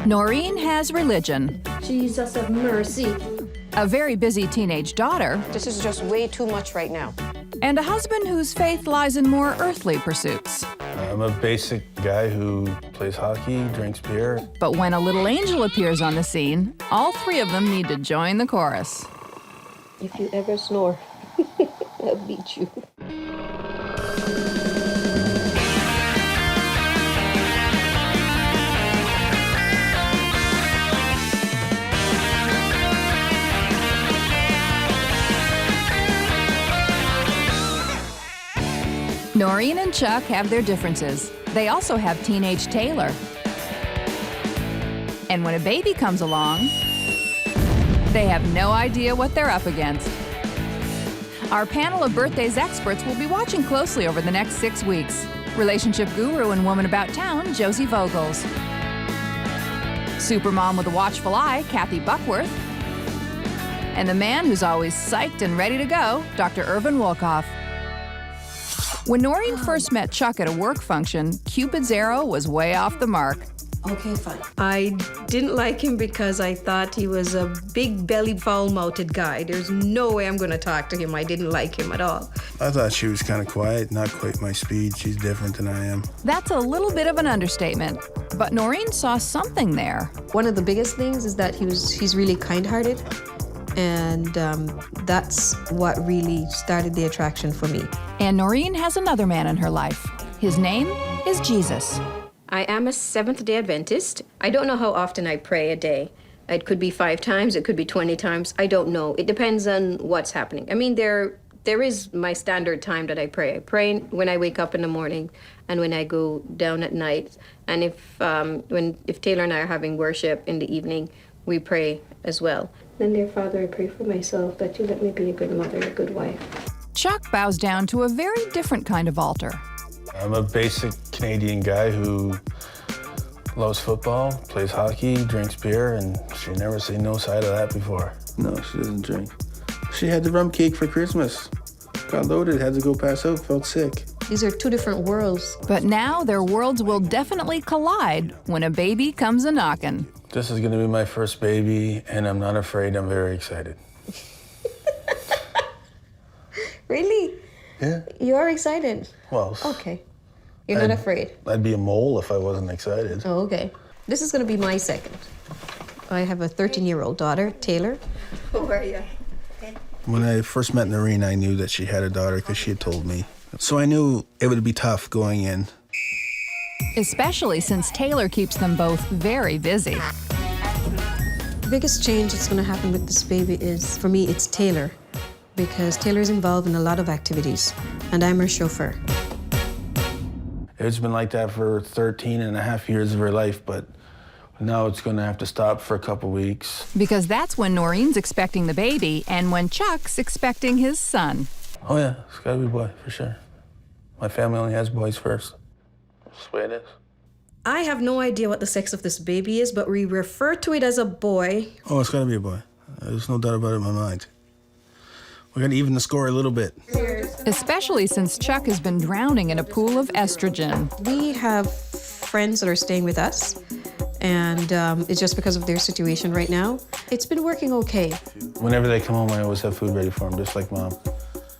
Norine has religion, Jesus have mercy. a very busy teenage daughter, This is just way too much right now. and a husband whose faith lies in more earthly pursuits. I'm a basic guy who plays hockey, drinks beer. But when a little angel appears on the scene, all three of them need to join the chorus. If you ever snore, I'll beat you. Norine and Chuck have their differences. They also have teenage Taylor. And when a baby comes along, they have no idea what they're up against. Our panel of birthdays experts will be watching closely over the next 6 weeks. Relationship guru and woman about town, Josie Vogels. Supermom with a watchful eye, Kathy Buckworth. And the man who's always psyched and ready to go, Dr. Irvin Wolkoff. When Norine first met Chuck at a work function, Cupid's arrow was way off the mark. Okay, fine. I didn't like him because I thought he was a big-bellied, foul-mouthed guy. There's no way I'm going to talk to him. I didn't like him at all. I thought she was kind of quiet, not quite my speed. She's different than I am. That's a little bit of an understatement, but Norine saw something there. One of the biggest things is that he's really kind-hearted, and that's what really started the attraction for me. And Norine has another man in her life. His name is Jesus. I am a Seventh-day Adventist. I don't know how often I pray a day. It could be 5 times, it could be 20 times. I don't know. It depends on what's happening. I mean, there is my standard time that I pray. I pray when I wake up in the morning and when I go down at night. And if Taylor and I are having worship in the evening, we pray as well. Then, dear Father, I pray for myself that you let me be a good mother, a good wife. Chuck bows down to a very different kind of altar. I'm a basic Canadian guy who loves football, plays hockey, drinks beer, and she never seen no side of that before. No, she doesn't drink. She had the rum cake for Christmas. Got loaded, had to go pass out, felt sick. These are 2 different worlds. But now their worlds will definitely collide when a baby comes a-knockin'. This is gonna be my first baby, and I'm not afraid, I'm very excited. Really? Yeah. You are excited? Well, Okay. You're not afraid? I'd be a mole if I wasn't excited. Oh, okay. This is going to be my second. I have a 13-year-old daughter, Taylor. How are you? When I first met Norine, I knew that she had a daughter because she had told me. So I knew it would be tough going in. Especially since Taylor keeps them both very busy. The biggest change that's going to happen with this baby is, for me, it's Taylor. Because Taylor's involved in a lot of activities, and I'm her chauffeur. It's been like that for 13 and a half years of her life, but now it's going to have to stop for a couple weeks. Because that's when Norine's expecting the baby and when Chuck's expecting his son. Oh yeah, it's got to be a boy, for sure. My family only has boys first. That's the way it is. I have no idea what the sex of this baby is, but we refer to it as a boy. Oh, it's got to be a boy. There's no doubt about it in my mind. We're going to even the score a little bit. Especially since Chuck has been drowning in a pool of estrogen. We have friends that are staying with us, and it's just because of their situation right now. It's been working okay. Whenever they come home, I always have food ready for them, just like Mom.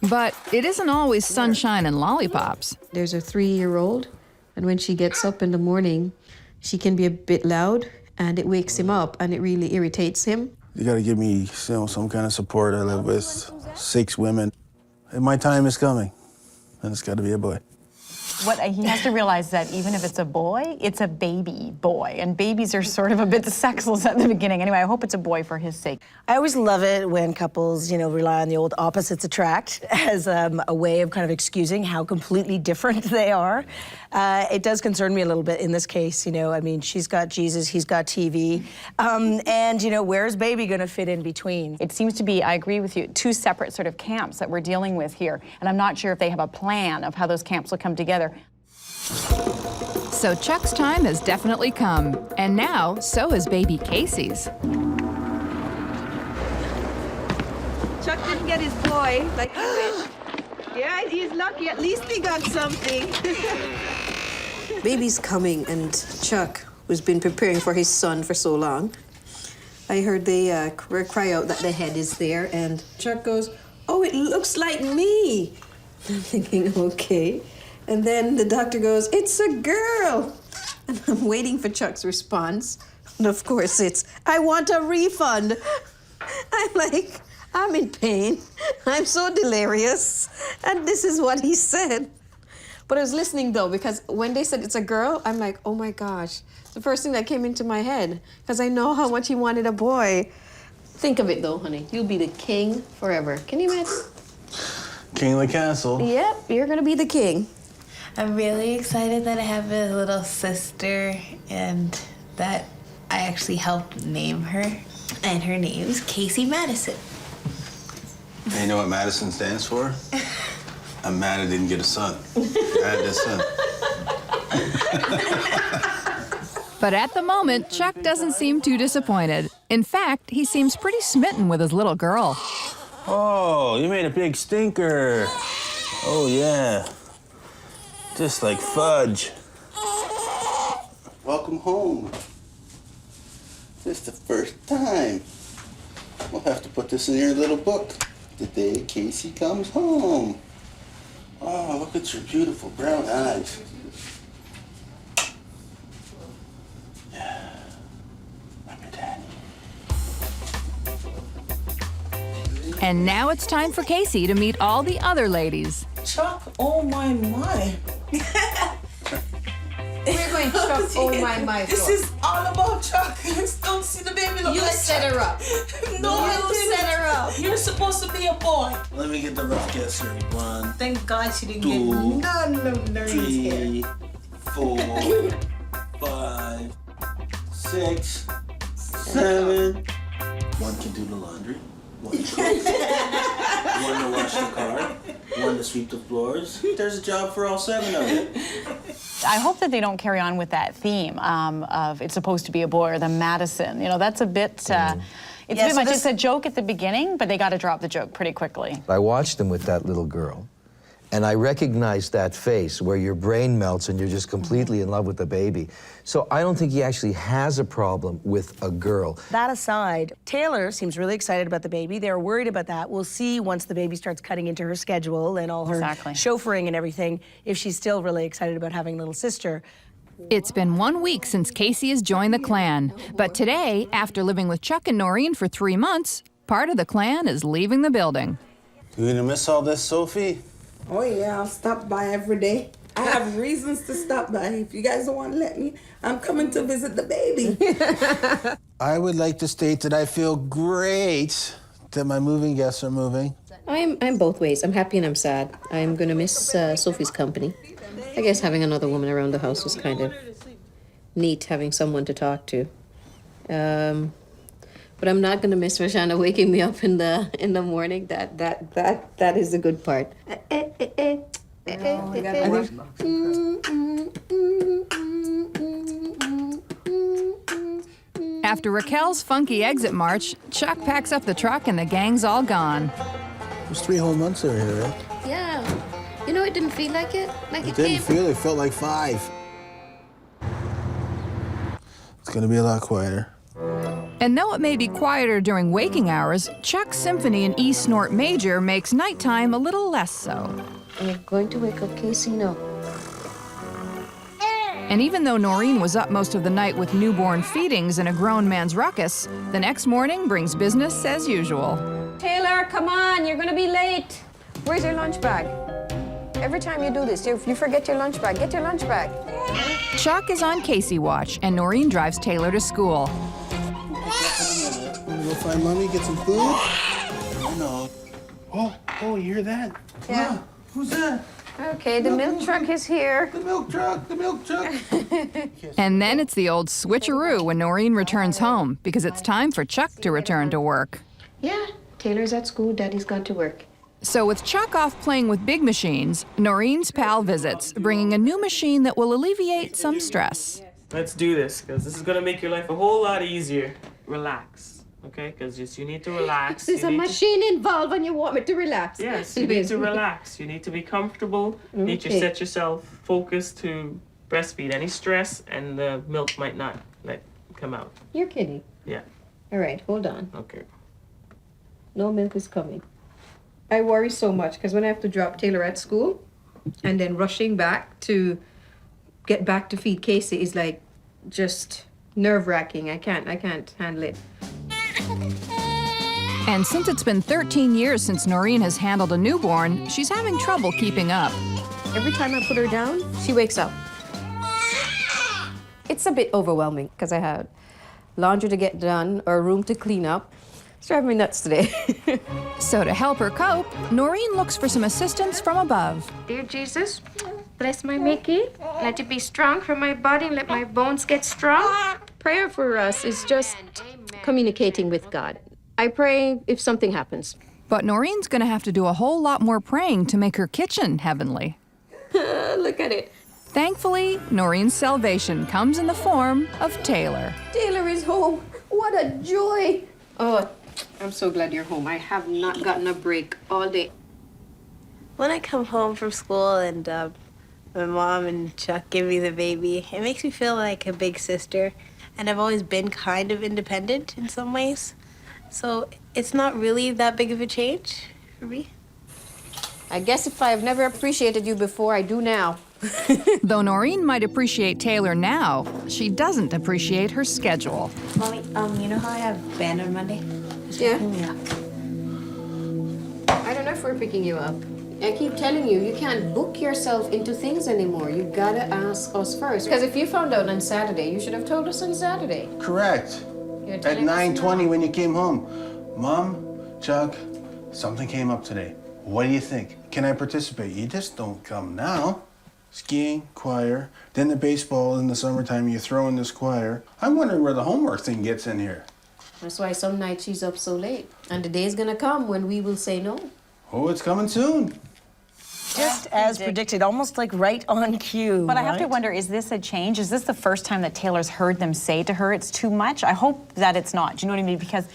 But it isn't always sunshine and lollipops. There's a 3-year-old, and when she gets up in the morning, she can be a bit loud, and it wakes him up, and it really irritates him. You got to give me, some kind of support. I live with 6 women. And my time is coming, and it's got to be a boy. What he has to realize that even if it's a boy, it's a baby boy. And babies are sort of a bit sexless at the beginning. Anyway, I hope it's a boy for his sake. I always love it when couples, rely on the old opposites attract as a way of kind of excusing how completely different they are. It does concern me a little bit in this case, she's got Jesus, he's got TV. Where's baby gonna fit in between? It seems to be, I agree with you, 2 separate sort of camps that we're dealing with here. And I'm not sure if they have a plan of how those camps will come together. So Chuck's time has definitely come. And now, so has baby Casey's. Chuck didn't get his boy like he wished. Yeah, he's lucky. At least he got something. Baby's coming, and Chuck, who's been preparing for his son for so long. I heard they cry out that the head is there, and Chuck goes, "Oh, it looks like me." I'm thinking, okay. And then the doctor goes, "It's a girl." And I'm waiting for Chuck's response. And of course it's, "I want a refund." I'm like, I'm in pain. I'm so delirious. And this is what he said. But I was listening though, because when they said it's a girl, I'm like, oh my gosh. The first thing that came into my head, because I know how much he wanted a boy. Think of it though, honey. You'll be the king forever. Can you imagine? King of the castle. Yep, you're gonna be the king. I'm really excited that I have a little sister and that I actually helped name her. And her name is Casey Madison. And you know what Madison stands for? I'm mad I didn't get a son. I had this son. But at the moment, Chuck doesn't seem too disappointed. In fact, he seems pretty smitten with his little girl. Oh, you made a big stinker. Oh, yeah. Just like fudge. Welcome home. This is the first time. We'll have to put this in your little book. The day Casey comes home. Oh, look at your beautiful brown eyes. Yeah. I'm your daddy. And now it's time for Casey to meet all the other ladies. Chuck, oh my. We're going to Chuck, oh my. This is all about Chuck. Don't see the baby look You like set Chuck. her up. No, I You didn't. set her up. You're supposed to be a boy. Let me get the rough guess here. 1, Thank God she didn't 2, get none of Norine's hair. 3, 4, 5, 6, 7. One can do the laundry. One to cook. One to wash the car. One to sweep the floors. There's a job for all 7 of you. I hope that they don't carry on with that theme of it's supposed to be a boy or the Madison. You know, that's a bit, it's a bit much. It's a joke at the beginning, but they got to drop the joke pretty quickly. I watched him with that little girl, and I recognized that face where your brain melts and you're just completely in love with the baby. So I don't think he actually has a problem with a girl. That aside, Taylor seems really excited about the baby. They're worried about that. We'll see once the baby starts cutting into her schedule and all her chauffeuring and everything, if she's still really excited about having a little sister. It's been 1 week since Casey has joined the clan. But today, after living with Chuck and Norine for 3 months, part of the clan is leaving the building. You gonna miss all this, Sophie? Oh yeah, I'll stop by every day. I have reasons to stop by. If you guys don't want to let me, I'm coming to visit the baby. I would like to state that I feel great that my moving guests are moving. I'm both ways. I'm happy and I'm sad. I'm gonna miss Sophie's company. I guess having another woman around the house was kind of neat, having someone to talk to. But I'm not gonna miss Roshana waking me up in the morning. That is the good part. After Raquel's funky exit march, Chuck packs up the truck and the gang's all gone. It was 3 whole months over here, right? Yeah. You know, it didn't feel like it. Like It didn't feel it. Felt like 5. It's gonna be a lot quieter. And though it may be quieter during waking hours, Chuck's symphony in E snort major makes nighttime a little less so. You're going to wake up Casey now. And even though Norine was up most of the night with newborn feedings and a grown man's ruckus, the next morning brings business as usual. Taylor, come on, you're gonna be late. Where's your lunch bag? Every time you do this, you forget your lunch bag. Get your lunch bag. Chuck is on Casey watch, and Norine drives Taylor to school. Wanna go find Mommy, get some food? I know. Oh, you hear that? Yeah. Who's that? Okay, the milk truck is here. The milk truck. And then it's the old switcheroo when Norine returns home, because it's time for Chuck to return to work. Yeah, Taylor's at school, Daddy's gone to work. So with Chuck off playing with big machines, Norine's pal visits, bringing a new machine that will alleviate some stress. Let's do this, because this is going to make your life a whole lot easier. Relax, okay? Because you need to relax. There's a machine involved and you want me to relax. Yes, you need to relax. You need to be comfortable. You need to set yourself focused to breastfeed. Any stress and the milk might not Like, come out. You're kidding. Yeah. All right, hold on. Okay. No milk is coming. I worry so much because when I have to drop Taylor at school and then rushing back to get back to feed Casey is like just nerve-wracking. I can't handle it. And since it's been 13 years since Norine has handled a newborn, she's having trouble keeping up. Every time I put her down, she wakes up. It's a bit overwhelming because I had laundry to get done or a room to clean up. It's driving me nuts today. So to help her cope, Norine looks for some assistance from above. Dear Jesus, bless my Mickey. Let it be strong for my body and let my bones get strong. Prayer for us is just communicating with God. I pray if something happens. But Norine's gonna have to do a whole lot more praying to make her kitchen heavenly. Look at it. Thankfully, Norine's salvation comes in the form of Taylor. Taylor is home. What a joy. Oh, I'm so glad you're home. I have not gotten a break all day. When I come home from school and my mom and Chuck give me the baby, it makes me feel like a big sister. And I've always been kind of independent in some ways. So it's not really that big of a change for me. I guess if I've never appreciated you before, I do now. Though Norine might appreciate Taylor now, she doesn't appreciate her schedule. Mommy, you know how I have band on Monday? Yeah. Yeah. I don't know if we're picking you up. I keep telling you, you can't book yourself into things anymore. You gotta ask us first. Because if you found out on Saturday, you should have told us on Saturday. Correct. You're At telling us 9:20 now. when you came home. Mom, Chuck, something came up today. What do you think? Can I participate? You just don't come now. Skiing, choir, then the baseball in the summertime, you throw in this choir. I'm wondering where the homework thing gets in here. That's why some nights she's up so late. And the day's gonna come when we will say no. Oh, it's coming soon. Just as predicted, almost like right on cue. But I have to right? wonder, is this a change? Is this the first time that Taylor's heard them say to her it's too much? I hope that it's not. Do you know what I mean? Because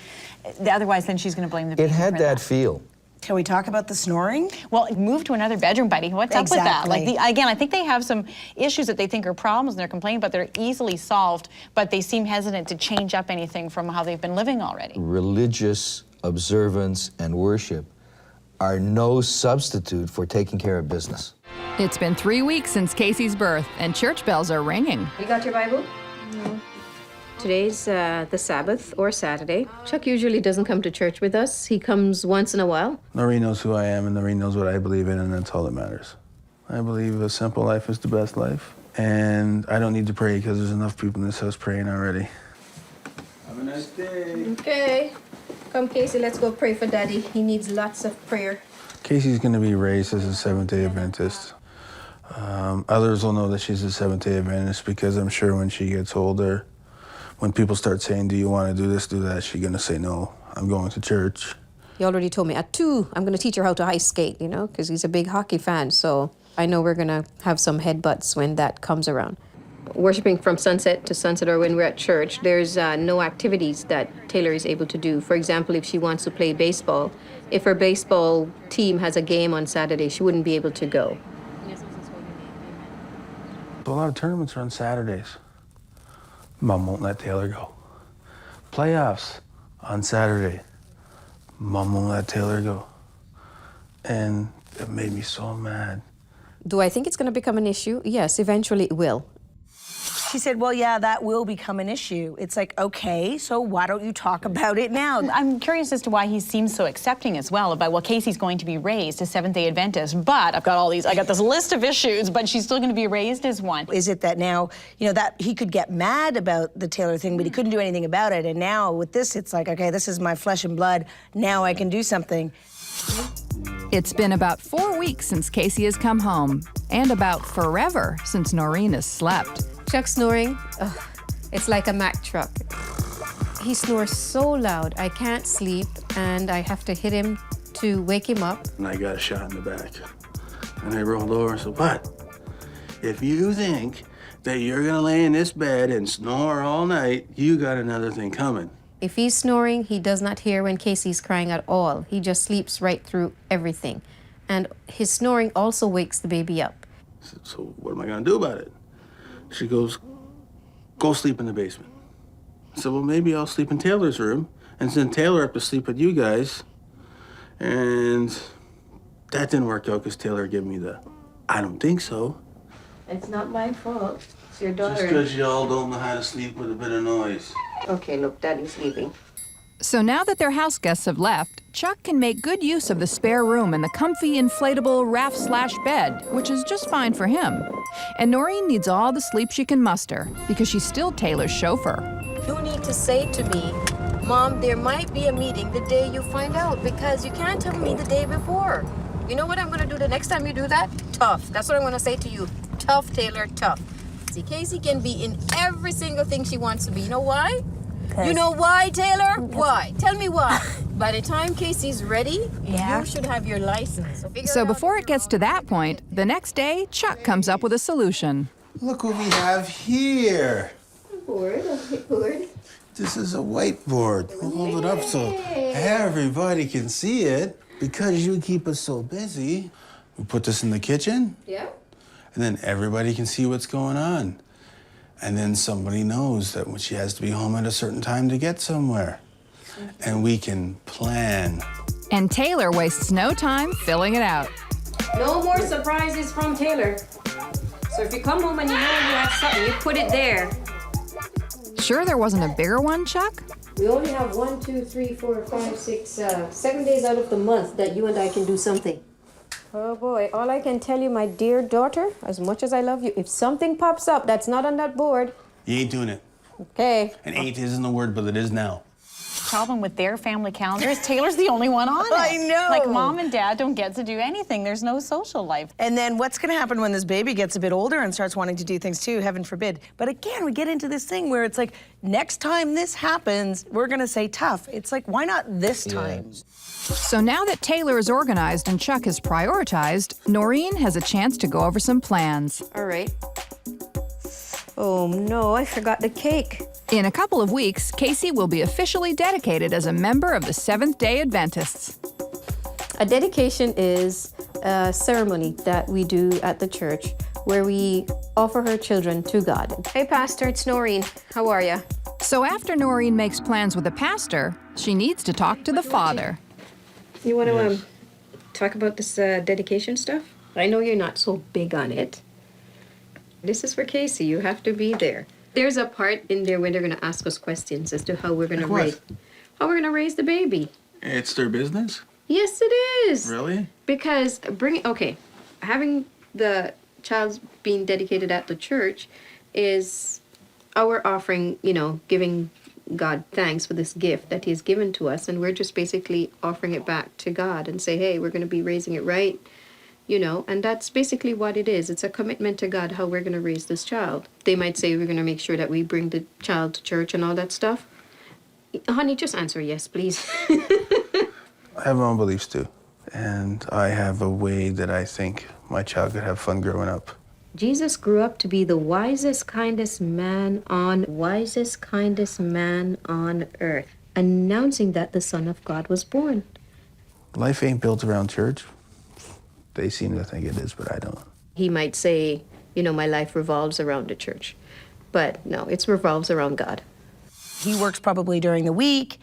otherwise then she's going to blame the baby It had for that feel. Can we talk about the snoring? Well, move to another bedroom, buddy. What's up with that? Exactly. Like, again, I think they have some issues that they think are problems and they're complaining, but they're easily solved, but they seem hesitant to change up anything from how they've been living already. Religious observance and worship are no substitute for taking care of business. It's been 3 weeks since Casey's birth, and church bells are ringing. You got your Bible? No. Today's the Sabbath or Saturday. Chuck usually doesn't come to church with us. He comes once in a while. Norine knows who I am, and Norine knows what I believe in, and that's all that matters. I believe a simple life is the best life, and I don't need to pray because there's enough people in this house praying already. Have a nice day. Okay. Come, Casey, let's go pray for Daddy. He needs lots of prayer. Casey's going to be raised as a Seventh-day Adventist. Others will know that she's a Seventh-day Adventist because I'm sure when she gets older, when people start saying, do you want to do this, do that, she's going to say, no, I'm going to church. He already told me at 2, I'm going to teach her how to ice skate, you know, because he's a big hockey fan. So I know we're going to have some headbutts when that comes around. Worshipping from sunset to sunset or when we're at church, there's no activities that Taylor is able to do. For example, if she wants to play baseball, if her baseball team has a game on Saturday, she wouldn't be able to go. A lot of tournaments are on Saturdays. Mom won't let Taylor go. Playoffs on Saturday. Mom won't let Taylor go. And it made me so mad. Do I think it's going to become an issue? Yes, eventually it will. She said, well, yeah, that will become an issue. It's like, okay, so why don't you talk about it now? I'm curious as to why he seems so accepting as well about, well, Casey's going to be raised as Seventh-day Adventist, but I got this list of issues, but she's still going to be raised as one. Is it that now, you know, that he could get mad about the Taylor thing, but he couldn't do anything about it, and now with this, it's like, okay, this is my flesh and blood, now I can do something. It's been about 4 weeks since Casey has come home, and about forever since Norine has slept. Chuck snoring, it's like a Mack truck. He snores so loud, I can't sleep, and I have to hit him to wake him up. And I got a shot in the back. And I rolled over and said, but if you think that you're gonna lay in this bed and snore all night, you got another thing coming. If he's snoring, he does not hear when Casey's crying at all. He just sleeps right through everything. And his snoring also wakes the baby up. So what am I gonna do about it? She goes, go sleep in the basement. So, well, maybe I'll sleep in Taylor's room and send Taylor up to sleep with you guys. And that didn't work out because Taylor gave me the, I don't think so. It's not my fault. It's your daughter. Just because y'all don't know how to sleep with a bit of noise. Okay, look, Daddy's leaving. So now that their house guests have left, Chuck can make good use of the spare room and the comfy inflatable raft/bed, which is just fine for him. And Norine needs all the sleep she can muster because she's still Taylor's chauffeur. You need to say to me, Mom, there might be a meeting the day you find out, because you can't tell me the day before. You know what I'm gonna do the next time you do that? Tough. That's what I'm gonna say to you. Tough, Taylor, tough. See, Casey can be in every single thing she wants to be. You know why? You know why, Taylor? Why? Tell me why. By the time Casey's ready, you should have your license. So before it gets to that point, the next day, Chuck comes up with a solution. Look what we have here. Board, board. This is a whiteboard. We'll hold it up so everybody can see it. Because you keep us so busy, we put this in the kitchen. Yeah. And then everybody can see what's going on. And then somebody knows that when she has to be home at a certain time to get somewhere. And we can plan. And Taylor wastes no time filling it out. No more surprises from Taylor. So if you come home and you know you have something, you put it there. Sure there wasn't a bigger one, Chuck? We only have 1, 2, 3, 4, 5, 6, 7 days out of the month that you and I can do something. Oh boy, all I can tell you, my dear daughter, as much as I love you, if something pops up that's not on that board... You ain't doing it. Okay. And ain't isn't the word, but it is now. Problem with their family calendars, Taylor's the only one on it. I know. Like, Mom and Dad don't get to do anything. There's no social life. And then what's going to happen when this baby gets a bit older and starts wanting to do things too, heaven forbid. But again, we get into this thing where it's like, next time this happens, we're going to say tough. It's like, why not this time? So now that Taylor is organized and Chuck is prioritized, Norine has a chance to go over some plans. All right. Oh no, I forgot the cake. In a couple of weeks, Casey will be officially dedicated as a member of the Seventh-day Adventists. A dedication is a ceremony that we do at the church where we offer her children to God. Hey, Pastor, it's Norine. How are you? So after Norine makes plans with the pastor, she needs to talk to the father. You want to talk about this dedication stuff? I know you're not so big on it. This is for Casey. You have to be there. There's a part in there where they're going to ask us questions as to how we're going to raise the baby. It's their business? Yes, it is. Really? Because having the child being dedicated at the church is our offering, giving God thanks for this gift that He's given to us, and we're just basically offering it back to God and say, hey, we're going to be raising it right, and that's basically what it is. It's a commitment to God how we're going to raise this child. They might say we're going to make sure that we bring the child to church and all that stuff. Honey, just answer yes, please. I have my own beliefs too, and I have a way that I think my child could have fun growing up. Jesus grew up to be the wisest, kindest man on earth, announcing that the Son of God was born. Life ain't built around church. They seem to think it is, but I don't. He might say, my life revolves around the church. But no, it revolves around God. He works probably during the week.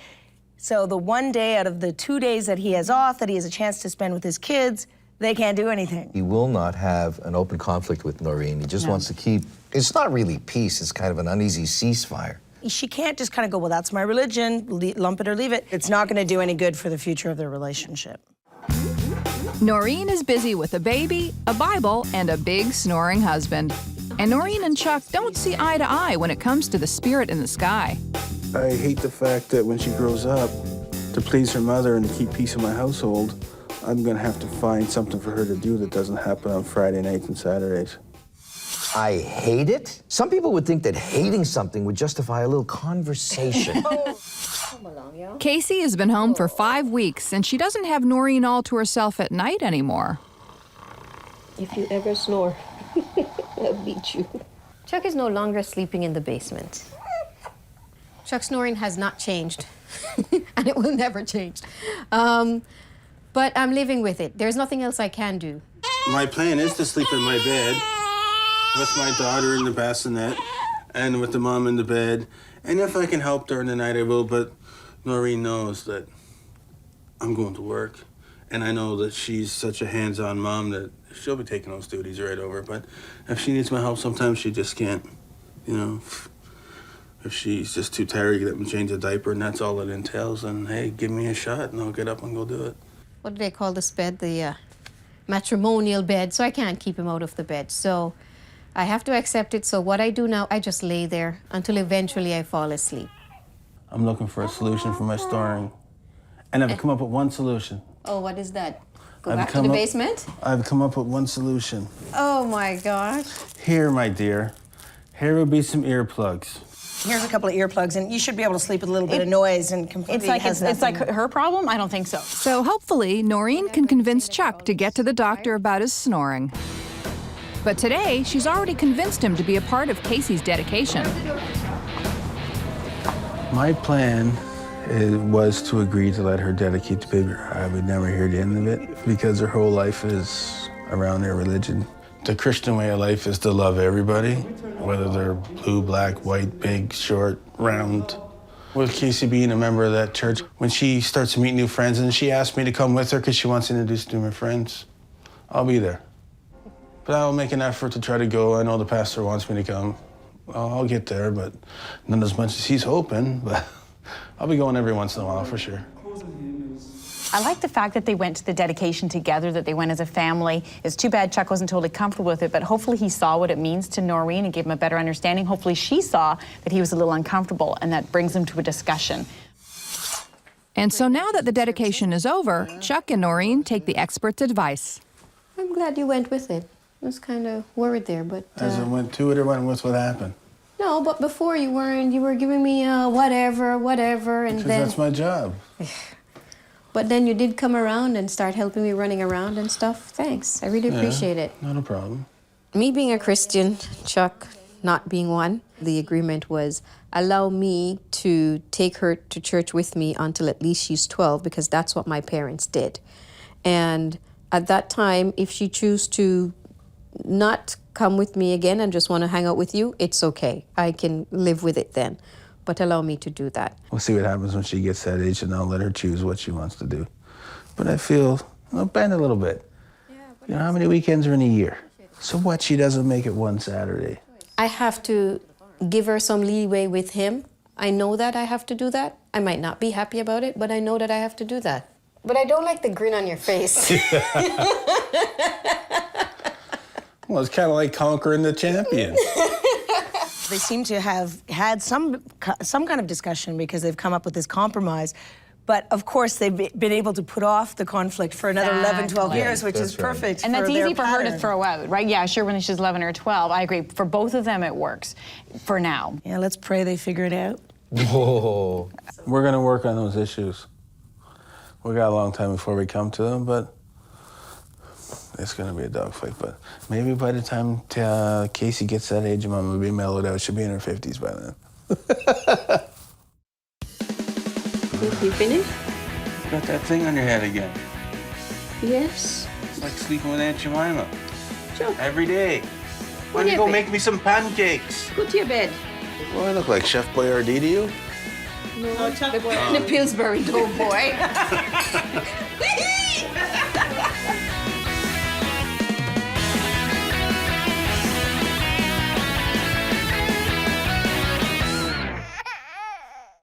So the one day out of the 2 days that he has off, that he has a chance to spend with his kids, they can't do anything. He will not have an open conflict with Norine. He just wants to keep, it's not really peace, it's kind of an uneasy ceasefire. She can't just kind of go, well, that's my religion, lump it or leave it. It's not going to do any good for the future of their relationship. Norine is busy with a baby, a Bible, and a big snoring husband. And Norine and Chuck don't see eye to eye when it comes to the spirit in the sky. I hate the fact that when she grows up, to please her mother and to keep peace in my household, I'm going to have to find something for her to do that doesn't happen on Friday nights and Saturdays. I hate it? Some people would think that hating something would justify a little conversation. Casey has been home for 5 weeks, and she doesn't have Norine all to herself at night anymore. If you ever snore, I'll beat you. Chuck is no longer sleeping in the basement. Chuck's snoring has not changed, and it will never change. But I'm living with it. There's nothing else I can do. My plan is to sleep in my bed with my daughter in the bassinet And with the mom in the bed. And if I can help during the night, I will. But Norine knows that I'm going to work. And I know that she's such a hands-on mom that she'll be taking those duties right over. But if she needs my help, sometimes she just can't, you know. If she's just too tired to get up and change a diaper, and that's all it entails, then, hey, give me a shot, and I'll get up and go do it. What do they call this bed? The matrimonial bed. So I can't keep him out of the bed. So I have to accept it. So what I do now, I just lay there until eventually I fall asleep. I'm looking for a solution for my snoring. And I've come up with one solution. Oh, what is that? Go back to the basement? I've come up with one solution. Oh, my gosh. Here, my dear. Here would be some earplugs. Here's a couple of earplugs, and you should be able to sleep with a little bit of noise and completely it's like her problem? I don't think so. So hopefully, Norine can convince Chuck to get to the doctor about his snoring. But today, she's already convinced him to be a part of Casey's dedication. My plan was to agree to let her dedicate the baby. I would never hear the end of it because her whole life is around their religion. The Christian way of life is to love everybody, whether they're blue, black, white, big, short, round. With Casey being a member of that church, when she starts to meet new friends and she asks me to come with her because she wants to introduce to my friends, I'll be there. But I'll make an effort to try to go. I know the pastor wants me to come. I'll get there, but not as much as he's hoping, but I'll be going every once in a while for sure. I like the fact that they went to the dedication together, that they went as a family. It's too bad Chuck wasn't totally comfortable with it, but hopefully he saw what it means to Norine and gave him a better understanding. Hopefully she saw that he was a little uncomfortable, and that brings them to a discussion. And so now that the dedication is over, Chuck and Norine take the expert's advice. I'm glad you went with it. I was kind of worried there, but... As I went to it or went with what happened? No, but before you weren't. You were giving me whatever, and because then... that's my job. But then you did come around and start helping me running around and stuff. Thanks. I really appreciate it. Not a problem. Me being a Christian, Chuck not being one, the agreement was allow me to take her to church with me until at least she's 12, because that's what my parents did. And at that time, if she chooses to not come with me again and just want to hang out with you, it's okay. I can live with it then. But allow me to do that. We'll see what happens when she gets that age, and I'll let her choose what she wants to do. But I feel, I'll bend a little bit. You know, how many weekends are in a year? So what, she doesn't make it one Saturday? I have to give her some leeway with him. I know that I have to do that. I might not be happy about it, but I know that I have to do that. But I don't like the grin on your face. Well, it's kind of like conquering the champion. They seem to have had some kind of discussion because they've come up with this compromise. But of course, they've been able to put off the conflict for another 11, 12 years, which is perfect. And that's easy for her to throw out, right? Yeah, sure, when she's 11 or 12. I agree. For both of them, it works for now. Yeah, let's pray they figure it out. Whoa. We're going to work on those issues. We got a long time before we come to them, but it's going to be a dogfight. But maybe by the time Casey gets that age, Mom will be mellowed out. She'll be in her 50s by then. You finished? Got that thing on your head again. Yes. It's like sleeping with Aunt Jemima. Sure. Every day. Why don't you go make me some pancakes? Go to your bed. Well, I look like Chef Boyardee to you? No, the Pillsbury Doughboy.